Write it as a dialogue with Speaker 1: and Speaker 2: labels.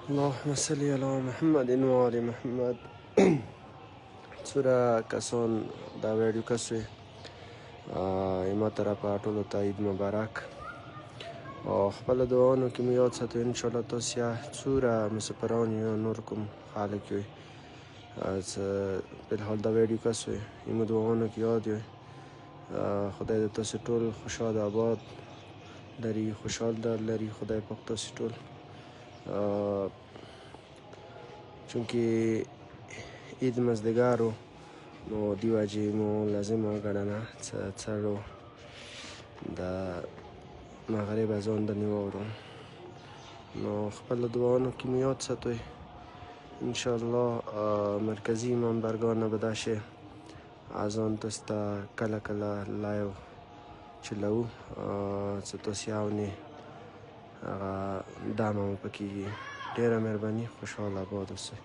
Speaker 1: اللهم صل علی محمد و آل محمد. څومره کسان دا ویډیو کسوي ما طرفه ټولو ته عید مبارک او خپل دعاونو کې مو یاد ساتئ انشاءالله تاسو یا څومره مسافران یا نور کوم خلک یوئ بالحال دا ویډیو کسوي مو دعاونو کې یاد یوئ خدای دې تاسو ټول خوشحال آباد لري خوشحال در لري خدای پاک تاسو ټول چونکه عید مازدیګر نو دی وجې مو لازم وګڼله څلو د مغرب اذان د نیواورو نو خپل دعاونو کې مو یاد ساتئ انشاءالله مرکزي منبرګانو به دا شی اذان تاسو ته کله کله لایو چلوو څه تاسو یاونې هغه دمه مو پکې ډېره مهرباني خوشحال آباد اوسئ